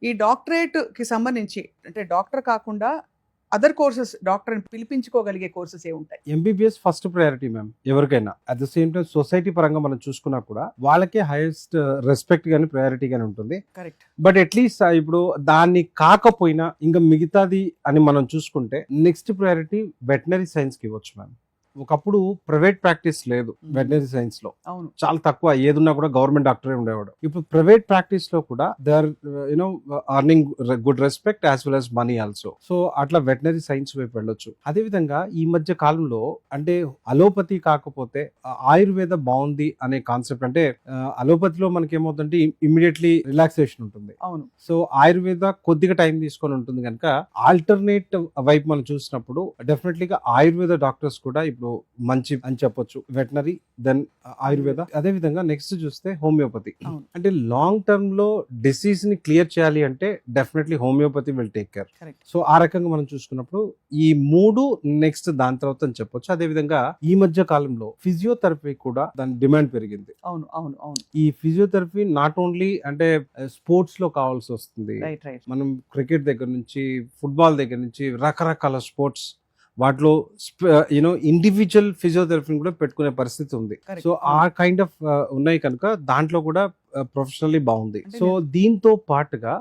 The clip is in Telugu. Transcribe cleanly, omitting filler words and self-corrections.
ఈ డాక్టరేట్‌కి సంబంధించి అంటే డాక్టర్ కాకుండా అదర్ కోర్సెస్ డాక్టర్‌ని పిలిపించుకోగలిగే కోర్సెస్ ఏవుంటాయి? ఎంబీబీఎస్ ఫస్ట్ ప్రయారిటీ మ్యామ్ ఎవరికైనా. At the same time society పరంగా మనం చూసుకున్నా కూడా వాళ్ళకే హైయెస్ట్ రెస్పెక్ట్ గాని ప్రయారిటీ గాని ఉంటుంది. కరెక్ట్. బట్ అట్లీస్ట్ ఇప్పుడు దాన్ని కాకపోయినా ఇంకా మిగతాది అని మనం చూసుకుంటే నెక్స్ట్ ప్రయారిటీ వెటనరీ సైన్స్ కి ఇవ్వచ్చు మ్యామ్. ఒకప్పుడు ప్రైవేట్ ప్రాక్టీస్ లేదు వెటనరీ సైన్స్ లో, అవును. చాలా తక్కువ. ఏదున్నా కూడా గవర్నమెంట్ డాక్టరే ఉండేవాడు. ఇప్పుడు ప్రైవేట్ ప్రాక్టీస్ లో కూడా they are you know earning good respect as well as money also. So అట్లా వెటనరీ సైన్స్ వైపు వెళ్ళొచ్చు. అదే విధంగా ఈ మధ్య కాలంలో అంటే అలోపతి కాకపోతే ఆయుర్వేద బాగుంది అనే కాన్సెప్ట్. అంటే అలోపతిలో మనకి ఏమవుతుందంటే ఇమ్మీడియట్లీ రిలాక్సేషన్ ఉంటుంది. అవును. సో ఆయుర్వేద కొద్దిగా టైం తీసుకొని ఉంటుంది కనుక ఆల్టర్నేట్ వైపు మనం చూసినప్పుడు డెఫినెట్లీగా ఆయుర్వేద డాక్టర్స్ కూడా ఇప్పుడు మంచి అని చెప్పొచ్చు. Veterinary, then Ayurveda. అదే విధంగా నెక్స్ట్ చూస్తే హోమియోపతి. అవును. అంటే లాంగ్ టర్మ్ లో డిసీజ్ ని క్లియర్ చేయాలి అంటే definitely homeopathy will take care. Correct. So ఆ రకంగా మనం చూసుకున్నప్పుడు ఈ మూడు నెక్స్ట్ దాని తర్వాత అని చెప్పొచ్చు. అదే విధంగా ఈ మధ్య కాలంలో ఫిజియోథెరపీ కూడా దాని డిమాండ్ పెరిగింది. అవును. అవును. అవును. ఈ ఫిజియోథెరపీ నాట్ ఓన్లీ అంటే స్పోర్ట్స్ లో కావాల్సి వస్తుంది. రైట్. రైట్. మనం క్రికెట్ దగ్గర నుంచి ఫుట్బాల్ దగ్గర నుంచి రకరకాల స్పోర్ట్స్ వాటిలో యూనో ఇండివిజువల్ ఫిజియోథెరపీని కూడా పెట్టుకునే పరిస్థితి ఉంది. Correct. సో ఆ కైండ్ ఆఫ్ ఉన్నాయి కనుక దాంట్లో కూడా ప్రొఫెషనల్లీ బాగుంది. అంటే సో దీంతో పాటుగా